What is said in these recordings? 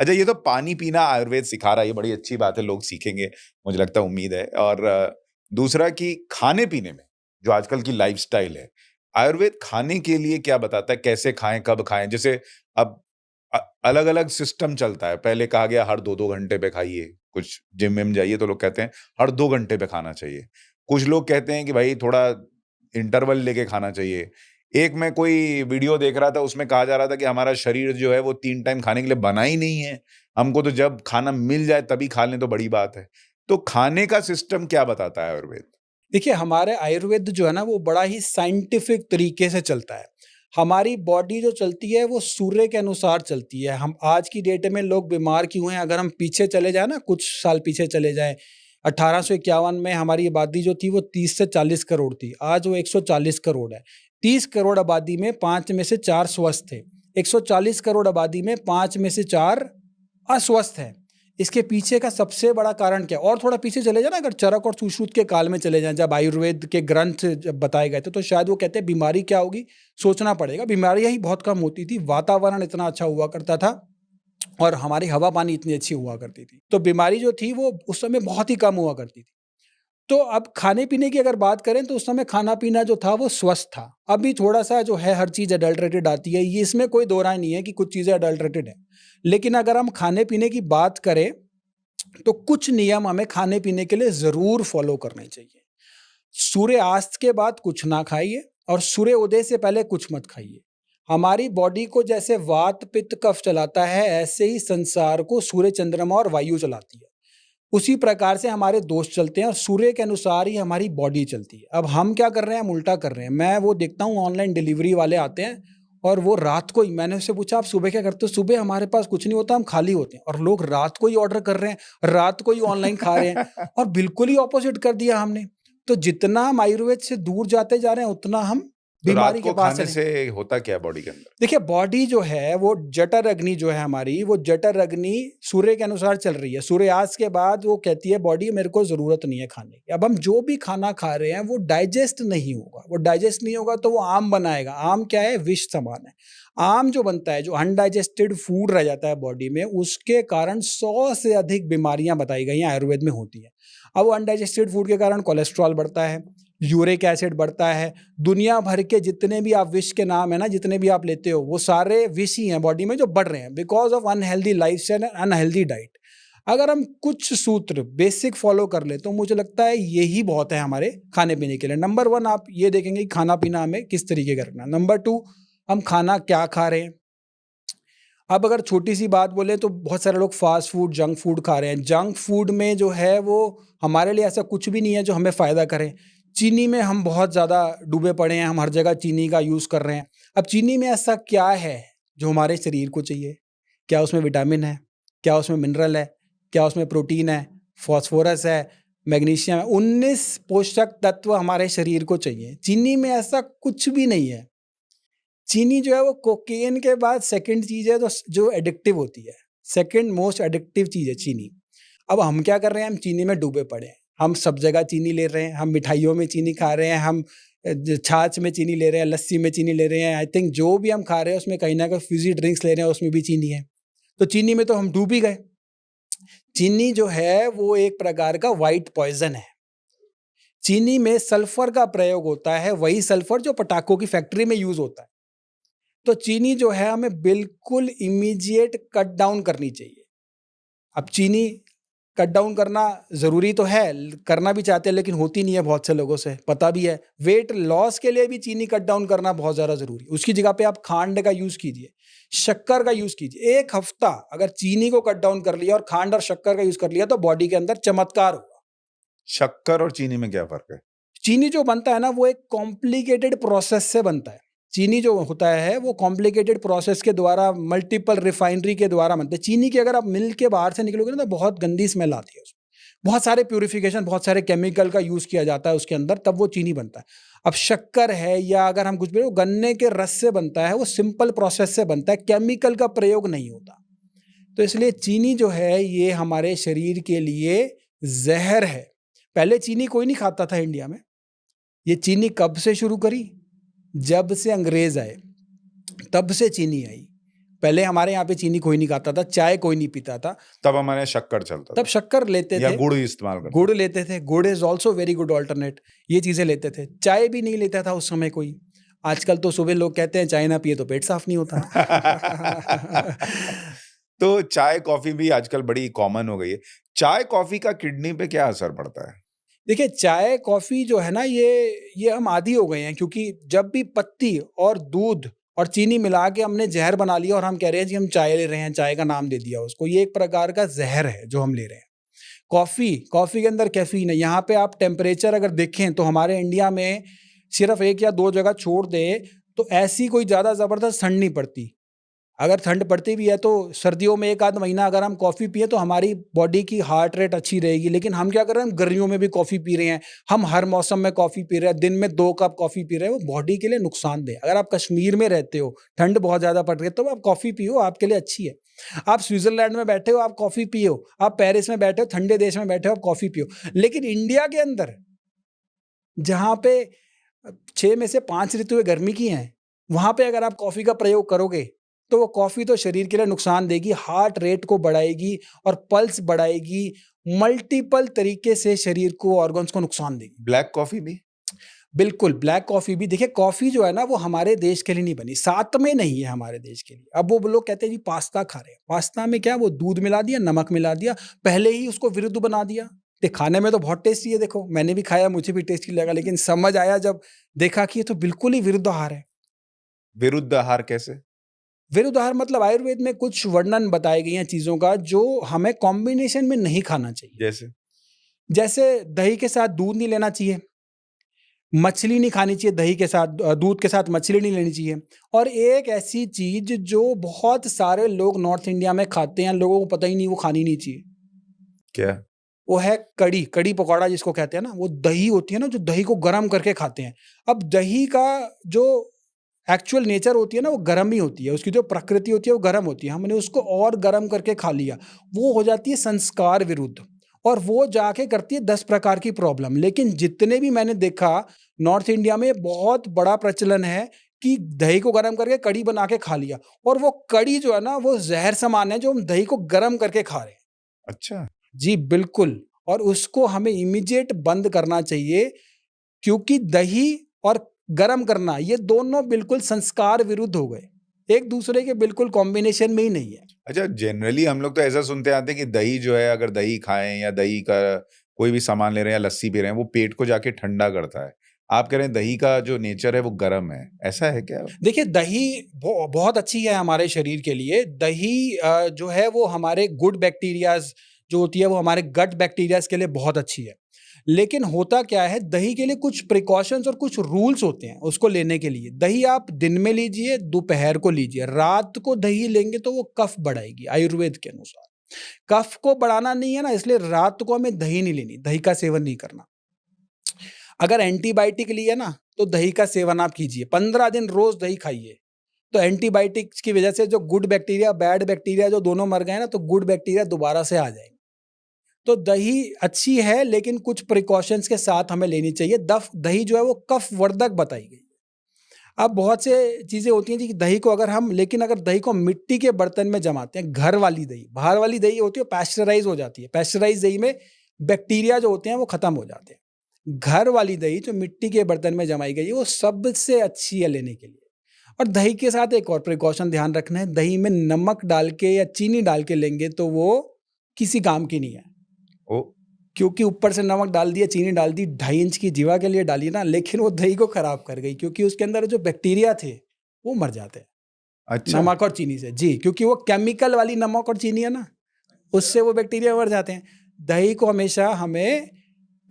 अच्छा, ये तो पानी पीना आयुर्वेद सिखा रहा है, ये बड़ी अच्छी बात है, लोग सीखेंगे, मुझे लगता है, उम्मीद है। और दूसरा कि खाने-पीने में, जो आजकल की लाइफ़स्टाइल है, आयुर्वेद खाने के लिए क्या बताता है? कैसे खाएँ, कब खाएँ? जैसे अब अलग-अलग सिस्टम चलता है, पहले कहा गया हर 2-2 घंटे पे खाइए, कुछ जिम-विम जाइए तो लोग कहते हैं हर 2 घंटे पे खाना चाहिए। कुछ लोग कहते हैं कि भाई थोड़ा इंटरवल लेके खाना चाहिए। एक मैं कोई वीडियो देख रहा था, उसमें कहा जा रहा था कि हमारा शरीर जो है वो 3 टाइम खाने के लिए बना ही नहीं है। हमको तो जब खाना मिल जाए तभी खा लें तो बड़ी बात है। तो खाने का सिस्टम क्या बताता है आयुर्वेद? देखिए, हमारे आयुर्वेद जो है ना, वो बड़ा ही साइंटिफिक तरीके से चलता है। हमारी बॉडी जो चलती है, वो सूर्य के अनुसार चलती है। हम आज की डेट में लोग बीमार क्यों हैं? अगर हम पीछे चले जाएँ ना, कुछ साल पीछे चले जाएँ, 1851 में हमारी आबादी जो थी, वो 30 से 40 करोड़ थी। आज वो 140 करोड़ है। 30 करोड़ आबादी में 5 में से 4 स्वस्थ थे। 140 करोड़ आबादी में 5 में से 4 अस्वस्थ हैं। इसके पीछे का सबसे बड़ा कारण क्या है? और थोड़ा पीछे चले जाएँ ना, अगर चरक और सुश्रुत के काल में चले जाएँ, जब आयुर्वेद के ग्रंथ जब बताए गए थे, तो शायद वो कहते हैं बीमारी क्या होगी? सोचना पड़ेगा। बीमारियाँ ही बहुत कम होती थी, वातावरण इतना अच्छा हुआ करता था और हमारी हवा-पानी इतनी अच्छी हुआ करती थी। तो बीमारी जो थी वो उस समय बहुत ही कम हुआ करती थी। तो अब खाने-पीने की अगर बात करें, तो उस समय खाना-पीना जो था वो स्वस्थ था। अभी थोड़ा-सा जो है, हर चीज़ एडल्टरेटेड आती है, ये इसमें कोई दो राय नहीं है कि कुछ चीज़ें एडल्टरेटेड हैं। लेकिन अगर हम खाने-पीने की बात करें, तो कुछ नियम हमें खाने-पीने के लिए ज़रूर फ़ॉलो करने चाहिए। सूर्यास्त के बाद कुछ ना खाइए और सूर्य उदय से पहले कुछ मत खाइए। हमारी बॉडी को जैसे वात, पित्त, कफ चलाता है, ऐसे ही संसार को सूर्य, चंद्रमा और वायु चलाती है। उसी प्रकार से हमारे दोष चलते हैं और सूर्य के अनुसार ही हमारी बॉडी चलती है। अब हम क्या कर रहे हैं? हम उल्टा कर रहे हैं। मैं वो देखता हूँ, ऑनलाइन डिलीवरी वाले आते हैं और वो रात को ही, मैंने उससे पूछा, आप सुबह क्या करते हो? सुबह हमारे पास कुछ नहीं होता, हम खाली होते हैं। और लोग रात को ही ऑर्डर कर रहे हैं, रात को ही ऑनलाइन खा रहे हैं और बिल्कुल ही ऑपोज़िट कर दिया हमने। तो जितना हम आयुर्वेद से दूर जाते जा रहे हैं, उतना हम तो रात बीमारी के को पास खाने चले। से होता क्या है बॉडी के अंदर? देखिए, बॉडी जो है वो जठर अग्नि जो है हमारी, वो जठर अग्नि सूर्य के अनुसार चल रही है। सूर्यास्त के बाद वो कहती है बॉडी, मेरे को ज़रूरत नहीं है खाने की। अब हम जो भी खाना खा रहे हैं वो डाइजेस्ट नहीं होगा। वो डाइजेस्ट नहीं होगा तो वो आम बनाएगा। आम क्या है? विष समान है। आम जो बनता है, जो अनडाइजेस्टेड फूड रह जाता है बॉडी में, उसके कारण 100 से अधिक बीमारियाँ बताई गई हैं, आयुर्वेद में होती हैं। अब वो अनडाइजेस्टेड फूड के कारण कोलेस्ट्रॉल बढ़ता है, यूरिक एसिड बढ़ता है, दुनिया भर के जितने भी आप विष के नाम है ना, जितने भी आप लेते हो, वो सारे विष ही हैं बॉडी में जो बढ़ रहे हैं, because of unhealthy lifestyle and unhealthy diet. अगर हम कुछ सूत्र बेसिक फ़ॉलो कर लें, तो मुझे लगता है यही बहुत है हमारे खाने-पीने के लिए। नंबर 1, आप ये देखेंगे कि खाना-पीना हमें किस तरीके का रखना है। नंबर 2, हम खाना क्या खा रहे हैं? अब अगर छोटी-सी बात बोलें, तो बहुत सारे लोग फ़ास्ट फूड, जंक फूड खा रहे हैं। जंक फूड में जो है वो हमारे लिए ऐसा कुछ भी नहीं है जो हमें फ़ायदा करे। चीनी में हम बहुत ज़्यादा डूबे पड़े हैं, हम हर जगह चीनी का यूज़ कर रहे हैं। अब चीनी में ऐसा क्या है जो हमारे शरीर को चाहिए? क्या उसमें विटामिन है? क्या उसमें मिनरल है? क्या उसमें प्रोटीन है? फ़ॉस्फ़ोरस है? मैग्नीशियम है? 19 पोषक तत्व हमारे शरीर को चाहिए। चीनी में ऐसा कुछ भी नहीं है। चीनी जो है वो कोकेन के बाद सेकंड चीज़ है, जो एडिक्टिव होती है। सेकंड मोस्ट एडिक्टिव चीज़ है चीनी। अब हम क्या कर रहे हैं? हम चीनी में डूबे पड़े हैं। हम सब जगह चीनी ले रहे हैं, हम मिठाइयों में चीनी खा रहे हैं, हम छाछ में चीनी ले रहे हैं, लस्सी में चीनी ले रहे हैं। आई थिंक जो भी हम खा रहे हैं उसमें कहीं न कहीं फ़िज़ी ड्रिंक्स ले रहे हैं, उसमें भी चीनी है। तो चीनी में तो हम डूब ही गए। चीनी जो है वो एक प्रकार का व्हाइट पॉइज़न है। चीनी में सल्फ़र का प्रयोग होता है, वही सल्फ़र जो पटाखों की फैक्ट्री में यूज़ होता है। तो चीनी जो है हमें बिल्कुल इमीडिएट कट डाउन करनी चाहिए। अब चीनी कट डाउन करना ज़रूरी तो है, करना भी चाहते हैं, लेकिन होती नहीं है बहुत से लोगों से, पता भी है। वेट लॉस के लिए भी चीनी कट डाउन करना बहुत ज़्यादा ज़रूरी है। उसकी जगह पे आप खांड का यूज़ कीजिए, शक्कर का यूज़ कीजिए। 1 हफ्ता अगर चीनी को कट डाउन कर लिया और खांड और शक्कर का यूज़ कर लिया, तो बॉडी के अंदर चमत्कार होगा। शक्कर और चीनी में क्या फ़र्क है? चीनी जो बनता है ना, वो एक कॉम्प्लिकेटेड प्रोसेस से बनता है। चीनी जो होता है वो कॉम्प्लिकेटेड प्रोसेस के द्वारा, मल्टीपल रिफाइनरी के द्वारा बनता है। चीनी की अगर आप मिल के बाहर से निकलोगे ना, तो बहुत गंदी स्मेल आती है उसमें। बहुत सारे प्यूरिफिकेशन, बहुत सारे केमिकल का यूज़ किया जाता है उसके अंदर, तब वो चीनी बनता है। अब शक्कर है, या अगर हम कुछ भी, वो गन्ने के रस से बनता है, वो सिंपल प्रोसेस से बनता है, केमिकल का प्रयोग नहीं होता। तो इसलिए चीनी जो है ये हमारे शरीर के लिए ज़हर है। पहले चीनी कोई नहीं खाता था इंडिया में। ये चीनी कब से शुरू करी? जब से अंग्रेज़ आए, तब से चीनी आई। पहले हमारे यहाँ पे चीनी कोई नहीं खाता था, चाय कोई नहीं पीता था, तब हमारे यहाँ शक्कर चलता तब था शक्कर लेते या थे, गुड़ इस्तेमाल करते गुड़ लेते थे, गुड़ is also very good alternate, ये चीजें लेते थे, चाय भी नहीं लेता था उस समय कोई। आजकल तो सुबह लोग कहते हैं चाय ना पिए तो पेट साफ नहीं होता। तो चाय कॉफी भी आजकल बड़ी कॉमन हो गई है। चाय कॉफी का किडनी पे क्या असर पड़ता है? देखिए, चाय कॉफी जो है ना, ये हम आदी हो गए हैं, क्योंकि जब भी पत्ती और दूध और चीनी मिला के हमने जहर बना लिया और हम कह रहे हैं जी हम चाय ले रहे हैं, चाय का नाम दे दिया उसको, ये एक प्रकार का जहर है जो हम ले रहे हैं। कॉफी के अंदर कैफीन है। यहाँ पे आप टेम्परेचर अगर देखें तो हमारे इंडिया में सिर्फ 1 या 2 जगह छोड़ दे तो ऐसी कोई ज्यादा जबरदस्त ठंड नहीं पड़ती। अगर ठंड पड़ती भी है तो सर्दियों में 1 आध महीना अगर हम कॉफ़ी पिए तो हमारी बॉडी की हार्ट रेट अच्छी रहेगी। लेकिन हम क्या कर रहे हैं, हम गर्मियों में भी कॉफ़ी पी रहे हैं, हम हर मौसम में कॉफ़ी पी रहे हैं, दिन में 2 कप कॉफ़ी पी रहे हैं, वो बॉडी के लिए नुकसानदेह। अगर आप कश्मीर में रहते हो, ठंड बहुत ज़्यादा पड़ रही है, तो आप कॉफ़ी पियो, आपके लिए अच्छी है। आप स्विट्ज़रलैंड में बैठे हो, आप कॉफ़ी पियो, आप पेरिस में बैठे हो, ठंडे देश में बैठे हो, आप कॉफ़ी पियो। लेकिन इंडिया के अंदर जहाँ पे 6 में से 5 ऋतुएँ गर्मी की हैं, वहाँ पे अगर आप कॉफ़ी का प्रयोग करोगे, तो वो कॉफ़ी तो शरीर के लिए नुकसान देगी, हार्ट रेट को बढ़ाएगी और पल्स बढ़ाएगी, मल्टीपल तरीके से शरीर को, ऑर्गन्स को नुकसान देगी। ब्लैक कॉफी भी? बिल्कुल, ब्लैक कॉफ़ी भी। देखिए, कॉफ़ी जो है ना, वो हमारे देश के लिए नहीं बनी, साथ में नहीं है हमारे देश के लिए। अब वो लोग कहते हैं जी पास्ता खा रहे हैं, पास्ता में क्या वो दूध मिला दिया, नमक मिला दिया, पहले ही उसको विरुद्ध बना दिया। खाने में तो बहुत टेस्टी है, देखो मैंने भी खाया, मुझे भी टेस्टी लगा, लेकिन समझ आया जब देखा कि ये तो बिल्कुल ही विरुद्ध आहार है। विरुद्ध आहार कैसे? विरुद्ध आहार मतलब आयुर्वेद में कुछ वर्णन बताई गई हैं चीज़ों का जो हमें कॉम्बिनेशन में नहीं खाना चाहिए। जैसे? जैसे दही के साथ दूध नहीं लेना चाहिए, मछली नहीं खानी चाहिए दही के साथ, दूध के साथ मछली नहीं लेनी चाहिए। और एक ऐसी चीज़ जो बहुत सारे लोग नॉर्थ इंडिया में खाते हैं, लोगों को पता ही नहीं, वो खानी नहीं चाहिए। क्या? वो है कड़ी, कड़ी पकौड़ा जिसको कहते हैं ना, वो दही होती है ना, जो दही को गरम करके खाते हैं। अब दही का जो एक्चुअल नेचर होती है ना, वो गरम ही होती है, उसकी जो प्रकृति होती है वो गरम होती है, हमने उसको और गरम करके खा लिया, वो हो जाती है संस्कार विरुद्ध, और वो जाके करती है 10 प्रकार की प्रॉब्लम। लेकिन जितने भी मैंने देखा, नॉर्थ इंडिया में बहुत बड़ा प्रचलन है कि दही को गरम करके कड़ी बना के खा लिया, और वो कड़ी जो है ना, वो जहर समान है जो हम दही को गरम करके खा रहे हैं। अच्छा। जी, बिल्कुल। और उसको हमें इमीडिएट बंद करना चाहिए, क्योंकि दही और गरम करना ये दोनों बिल्कुल संस्कार विरुद्ध हो गए, एक दूसरे के बिल्कुल कॉम्बिनेशन में ही नहीं है। अच्छा, जनरली हम लोग तो ऐसा सुनते आते हैं कि दही जो है, अगर दही खाएं या दही का कोई भी सामान ले रहे हैं या लस्सी पी रहे हैं, वो पेट को जाके ठंडा करता है। आप कह रहे हैं दही का जो नेचर है वो गर्म है, ऐसा है क्या? देखिए, दही बहुत अच्छी है हमारे शरीर के लिए। दही जो है वो हमारे गुड बैक्टीरियाज जो होती है, वो हमारे गट बैक्टीरियाज के लिए बहुत अच्छी है। लेकिन होता क्या है, दही के लिए कुछ प्रिकॉशंस और कुछ रूल्स होते हैं उसको लेने के लिए। दही आप दिन में लीजिए, दोपहर को लीजिए, रात को दही लेंगे तो वो कफ बढ़ाएगी आयुर्वेद के अनुसार। कफ को बढ़ाना नहीं है ना, इसलिए रात को हमें दही नहीं लेनी, दही का सेवन नहीं करना। अगर एंटीबायोटिक ली है ना, तो दही का सेवन आप कीजिए, 15 दिन रोज दही खाइए। तो एंटीबायोटिक्स की वजह से जो गुड बैक्टीरिया, बैड बैक्टीरिया जो दोनों मर गए ना, तो गुड बैक्टीरिया दोबारा से आ जाएंगे। तो दही अच्छी है, लेकिन कुछ प्रिकॉशंस के साथ हमें लेनी चाहिए। दही जो है वो कफ वर्धक बताई गई है। अब बहुत से चीजें होती हैं जी कि दही को लेकिन अगर दही को मिट्टी के बर्तन में जमाते हैं, घर वाली दही, बाहर वाली दही होती है पैस्चराइज हो जाती है, पैस्चराइज दही में बैक्टीरिया जो होते हैं वो खत्म हो जाते हैं। घर वाली दही जो मिट्टी के बर्तन में जमाई गई है, वो सबसे अच्छी है लेने के लिए। और दही के साथ एक और प्रिकॉशन ध्यान रखना है, दही में नमक डाल के या चीनी डाल के लेंगे तो वो किसी काम की नहीं है। ओ, क्योंकि ऊपर से नमक डाल दिया, चीनी डाल दी, 2.5 इंच की जीवा के लिए डाली ना, लेकिन वो दही को खराब कर गई, क्योंकि उसके अंदर जो बैक्टीरिया थे वो मर जाते हैं अच्छा। नमक और चीनी से। जी, क्योंकि वो केमिकल वाली नमक और चीनी है ना, उससे वो बैक्टीरिया मर जाते हैं। दही को हमेशा हमें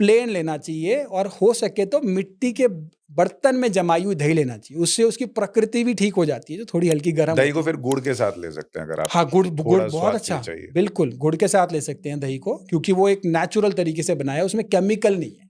प्लेन लेना चाहिए, और हो सके तो मिट्टी के बर्तन में जमाई हुई दही लेना चाहिए, उससे उसकी प्रकृति भी ठीक हो जाती है, जो थोड़ी हल्की गर्म दही होती को है। फिर गुड़ के साथ ले सकते हैं अगर आप हाँ, गुड़ थोड़ा बहुत स्वाद अच्छा, चाहिए। बिल्कुल गुड़ के साथ ले सकते हैं दही को, क्योंकि वो एक नेचुरल तरीके से बनाया है, उसमें केमिकल नहीं है।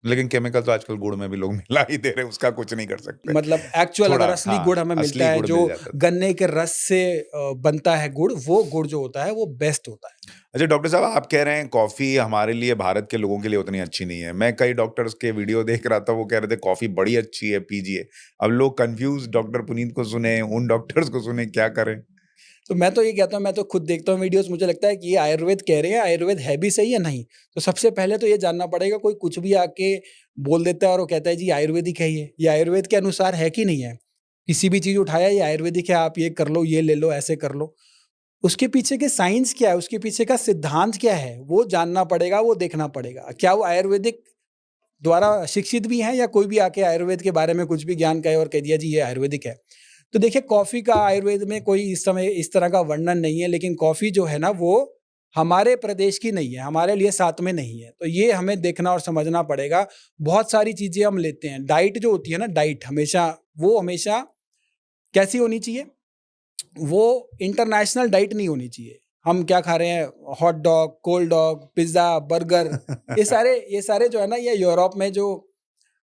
लेकिन केमिकल तो आजकल गुड़ में भी लोग मिला ही दे रहे हैं, उसका कुछ नहीं कर सकते। मतलब एक्चुअल अगर थोड़ा असली गुड़ हमें मिलता असली है गुड़ जो मिल जाता है। गन्ने के रस से बनता है गुड़, वो गुड़ जो होता है वो बेस्ट होता है। अच्छा डॉक्टर साहब आप कह रहे हैं कॉफ़ी हमारे लिए भारत के लोगों के लिए उतनी अच्छी नहीं है। मैं कई डॉक्टर्स के वीडियो देख रहा था वो कह रहे थे कॉफ़ी बड़ी अच्छी है पीजिए। अब लोग कन्फ्यूज़ डॉक्टर पुनीत को सुने, उन डॉक्टर्स को सुने क्या करें? तो मैं तो ये कहता हूँ, मैं तो खुद देखता हूँ वीडियोज़, मुझे लगता है कि ये आयुर्वेद कह रहे हैं, आयुर्वेद है भी सही या नहीं? तो सबसे पहले तो ये जानना पड़ेगा, कोई कुछ भी आके बोल देता है और वो कहता है जी आयुर्वेदिक है ये आयुर्वेद के अनुसार है कि नहीं है? किसी भी चीज़ उठाया ये आयुर्वेदिक है, आप ये कर लो, ये ले लो, ऐसे कर लो। उसके पीछे के साइंस क्या है, उसके पीछे का सिद्धांत क्या है, वो जानना पड़ेगा, वो देखना पड़ेगा। क्या वो आयुर्वेदिक द्वारा शिक्षित भी हैं या कोई भी आके आयुर्वेद के बारे में कुछ भी ज्ञान कहे और कह दिया जी ये आयुर्वेदिक है। तो देखिए कॉफ़ी का आयुर्वेद में कोई इस समय इस तरह का वर्णन नहीं है, लेकिन कॉफ़ी जो है ना वो हमारे प्रदेश की नहीं है, हमारे लिए साथ में नहीं है। तो ये हमें देखना और समझना पड़ेगा। बहुत सारी चीज़ें हम लेते हैं। डाइट जो होती है ना, डाइट हमेशा कैसी होनी चाहिए? वो इंटरनेशनल डाइट नहीं होनी चाहिए। हम क्या खा रहे हैं, hot dog, cold dog, pizza, burger, ये सारे जो है ना, ये यूरोप में जो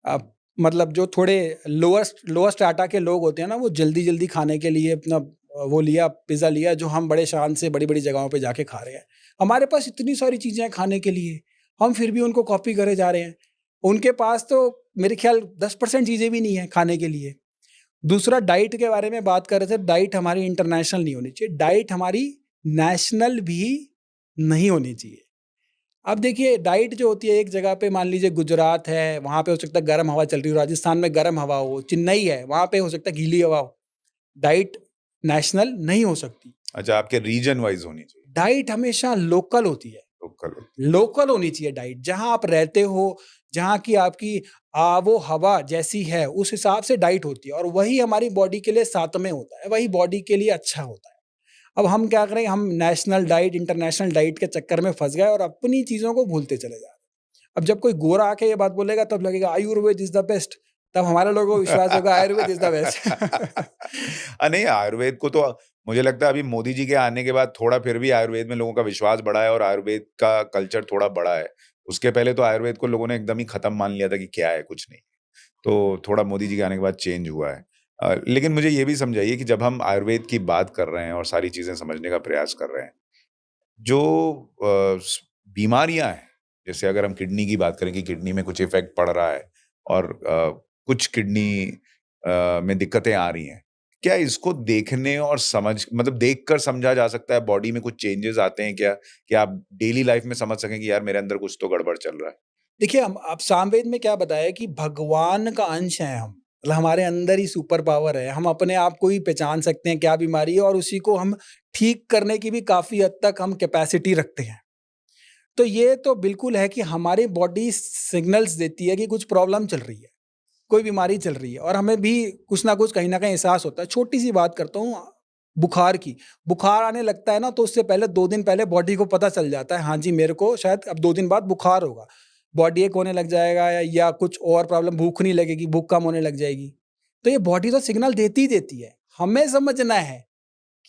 अ, मतलब जो थोड़े लोअर स्ट्रैटा के लोग होते हैं ना, वो जल्दी-जल्दी खाने के लिए अपना वो लिया, पिज़्ज़ा लिया, जो हम बड़े शान से बड़ी-बड़ी जगहों पे जाके खा रहे हैं। हमारे पास इतनी सारी चीज़ें हैं खाने के लिए, हम फिर भी उनको कॉपी करे जा रहे हैं। उनके पास तो मेरे ख़्याल 10% चीज़ें भी नहीं है खाने के लिए। दूसरा डाइट के बारे में बात कर रहे थे, डाइट हमारी इंटरनेशनल नहीं होनी चाहिए, डाइट हमारी नेशनल भी नहीं होनी चाहिए। अब देखिए डाइट जो होती है एक जगह पे, मान लीजिए गुजरात है, वहाँ पे हो सकता है गर्म हवा चल रही हो, राजस्थान में गर्म हवा हो, चेन्नई है, वहाँ पे हो सकता है गीली हवा हो। डाइट नेशनल नहीं हो सकती। अच्छा आपके रीजन वाइज़ होनी चाहिए, डाइट हमेशा लोकल होती है। लोकल लोकल होनी चाहिए डाइट, जहाँ आप रहते हो, जहाँ की आपकी वो हवा जैसी है, उस हिसाब से डाइट होती है और वही हमारी बॉडी के लिए साथ में होता है, वही बॉडी के लिए अच्छा होता है। अब हम क्या करें, हम नेशनल डाइट, इंटरनेशनल डाइट के चक्कर में फँस गए और अपनी चीज़ों को भूलते चले जा रहे हैं। अब जब कोई गोरा आके ये बात बोलेगा तब लगेगा आयुर्वेद इज़ द बेस्ट, तब हमारे लोगों को विश्वास होगा आयुर्वेद इज़ द बेस्ट। नहीं आयुर्वेद को तो मुझे लगता है अभी मोदी जी के आने के बाद थोड़ा फिर भी आयुर्वेद में लोगों का विश्वास बढ़ा है और आयुर्वेद का कल्चर थोड़ा बढ़ा है। उसके पहले तो आयुर्वेद को लोगों ने एकदम ही खत्म मान लिया था कि क्या है, कुछ नहीं। तो थोड़ा मोदी जी के आने के बाद चेंज हुआ है। लेकिन मुझे ये भी समझाइए कि जब हम आयुर्वेद की बात कर रहे हैं और सारी चीज़ें समझने का प्रयास कर रहे हैं, जो बीमारियाँ हैं, जैसे अगर हम किडनी की बात करें कि किडनी में कुछ इफ़ेक्ट पड़ रहा है और कुछ किडनी में दिक्कतें आ रही हैं। क्या इसको देखने और समझ मतलब देखकर समझा जा सकता है बॉडी में कुछ चेंजेज़ आते हैं क्या? कि आप डेली लाइफ़ में समझ सकें कि यार मेरे अंदर कुछ तो गड़बड़ चल रहा है? देखिए हम अब सामवेद में क्या बताया कि भगवान का अंश हैं हम, मतलब हमारे अंदर ही सुपर पावर है, हम अपने आप को ही पहचान सकते हैं क्या बीमारी है और उसी को हम ठीक करने की भी काफ़ी हद तक हम कैपेसिटी रखते हैं। तो ये तो बिल्कुल है कि हमारी बॉडी सिग्नल्स देती है कि कुछ प्रॉब्लम चल रही है, कोई बीमारी चल रही है और हमें भी कुछ ना कुछ कहीं न कहीं एहसास होता है। छोटी-सी बात करता हूँ बुखार की, बुखार आने लगता है ना तो उससे पहले 2 दिन पहले बॉडी को पता चल जाता है, हाँ जी, मेरे को शायद अब 2 दिन बाद बुखार होगा। बॉडी एक होने लग जाएगा या कुछ और प्रॉब्लम, भूख नहीं लगेगी, भूख कम होने लग जाएगी। तो ये बॉडी तो सिग्नल देती ही देती है। हमें समझना है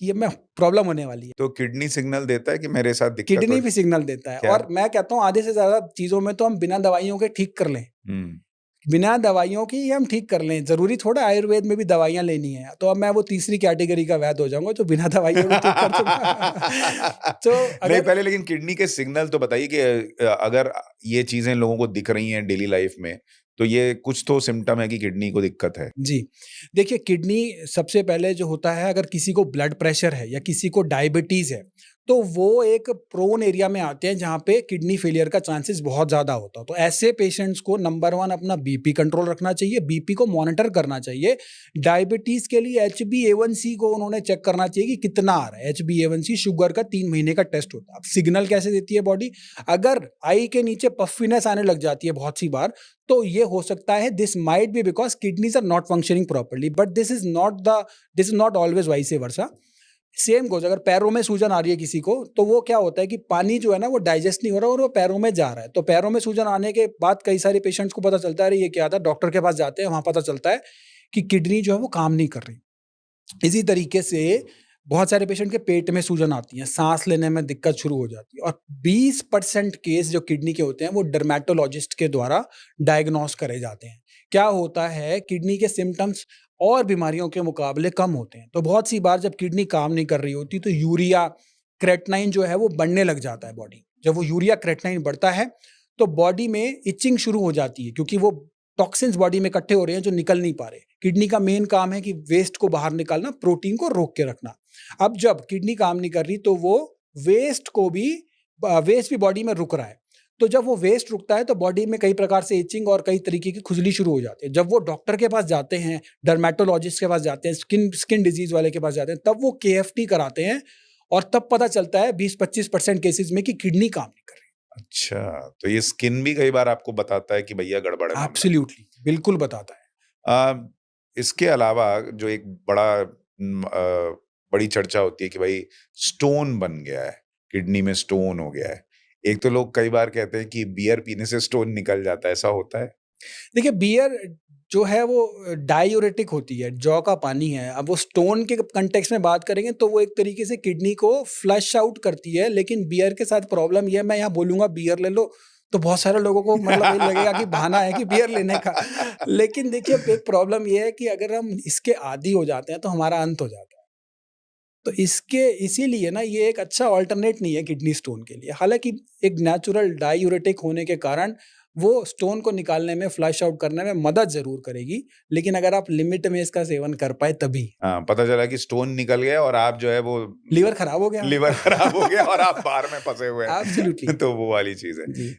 कि ये मैं प्रॉब्लम होने वाली है। तो किडनी सिग्नल देता है कि मेरे साथ दिक्कत हो किडनी भी सिग्नल देता है क्या? और मैं कहता हूँ आधे से ज़्यादा चीज़ों में तो हम बिना दवाइयों के ठीक कर लें। हुँ। बिना दवाइयों के ही हम ठीक कर लें, ज़रूरी थोड़ा आयुर्वेद में भी दवाइयाँ लेनी है। तो अब मैं वो तीसरी कैटेगरी का वैद्य हो जाऊँगा जो बिना दवाइयों के ठीक कर दूँगा। तो नहीं, अगर पहले लेकिन किडनी के सिग्नल तो बताइए कि अगर ये चीज़ें लोगों को दिख रही हैं डेली लाइफ़ में, तो ये कुछ तो सिम्पटम है कि किडनी को दिक्कत है। जी, देखिए किडनी सबसे पहले जो होता है, अगर किसी को ब्लड प्रेशर है या किसी को डायबिटीज़ है, तो वो एक प्रोन एरिया में आते हैं जहाँ पे किडनी फेलियर का चांसेस बहुत ज़्यादा होता है। तो ऐसे पेशेंट्स को नंबर 1 अपना बीपी कंट्रोल रखना चाहिए, बीपी को मॉनिटर करना चाहिए। डायबिटीज़ के लिए एचबीएवन-सी को उन्होंने चेक करना चाहिए कि कितना आ रहा है। एचबीएवन-सी शुगर का 3 महीने का टेस्ट होता है। अब सिग्नल कैसे देती है बॉडी? अगर आई के नीचे पफिनेस आने लग जाती है बहुत सी बार, तो ये हो सकता है this might be because kidneys are not functioning properly, but this is not always vice versa. Same goes, अगर पैरों में सूजन आ रही है किसी को, तो वो क्या होता है कि पानी जो है ना वो डाइजेस्ट नहीं हो रहा और वो पैरों में जा रहा है। तो पैरों में सूजन आने के बाद कई सारे पेशेंट्स को पता चलता है, अरे ये क्या था? डॉक्टर के पास जाते हैं, वहाँ पता चलता है कि किडनी जो है वो काम नहीं कर रही। इसी तरीके से बहुत सारे पेशेंट के पेट में सूजन आती है, सांस लेने में दिक्कत शुरू हो जाती है, और 20% केस जो किडनी के होते हैं वो डर्मेटोलॉजिस्ट के द्वारा डायग्नोस करे जाते हैं। क्या होता है, किडनी के सिम्टम्स और बीमारियों के मुकाबले कम होते हैं। तो बहुत सी बार जब किडनी काम नहीं कर रही होती तो यूरिया क्रेटनाइन जो है वो बढ़ने लग जाता है बॉडी। जब वो यूरिया क्रेटनाइन बढ़ता है तो बॉडी में इचिंग शुरू हो जाती है, क्योंकि वो टॉक्सिन्स बॉडी में इकट्ठे हो रहे हैं जो निकल नहीं पा रहे। किडनी का मेन काम है कि वेस्ट को बाहर निकालना, प्रोटीन को रोक के रखना। अब जब किडनी काम नहीं कर रही तो वो वेस्ट को भी वेस्ट भी बॉडी में रुक रहा है। तो जब वो वेस्ट रुकता है तो बॉडी में कई प्रकार से इचिंग और कई तरीके की खुजली शुरू हो जाती है। जब वो डॉक्टर के पास जाते हैं, डर्मेटोलॉजिस्ट के पास जाते हैं, स्किन डिजीज वाले के पास जाते हैं, तब वो केएफटी कराते हैं और तब पता चलता है 20-25% केसेस में कि किडनी काम नहीं कर रही। अच्छा, तो ये स्किन भी कई बार आपको बताता है कि भैया गड़बड़ है मामला। एब्सोल्युटली, बिल्कुल बताता है। इसके अलावा जो एक बड़ी चर्चा होती है कि भाई स्टोन बन गया है, किडनी में स्टोन हो गया है। एक तो लोग कई बार कहते हैं कि बियर पीने से स्टोन निकल जाता है, ऐसा होता है? देखिए, बियर जो है वो डायूरेटिक होती है, जौ का पानी है। अब वो स्टोन के कंटेक्स्ट में बात करेंगे तो वो एक तरीके से किडनी को फ्लश आउट करती है, लेकिन बियर के साथ प्रॉब्लम ये है, मैं यहाँ बोलूँगा बियर ले लो, तो बहुत सारे लोगों को मतलब ये लगेगा कि बहाना है कि बियर लेने का। लेकिन देखिए, एक प्रॉब्लम ये है कि अगर हम इसके आदी हो जाते हैं तो हमारा अंत हो जाता है। तो इसीलिए ना ये एक अच्छा अल्टरनेट नहीं है किडनी स्टोन के लिए। हालाँकि एक नेचुरल डायूरेटिक होने के कारण वो स्टोन को निकालने में, फ्लश आउट करने में मदद ज़रूर करेगी, लेकिन अगर आप लिमिट में इसका सेवन कर पाएँ तभी। हाँ, पता चला कि स्टोन निकल गया और आप जो है वो लीवर खराब हो गया। लिवर खराब हो गया और आप बाहर में फँसे हुए हैं। एब्सोल्युटली। तो वो वाली चीज़ है। जी।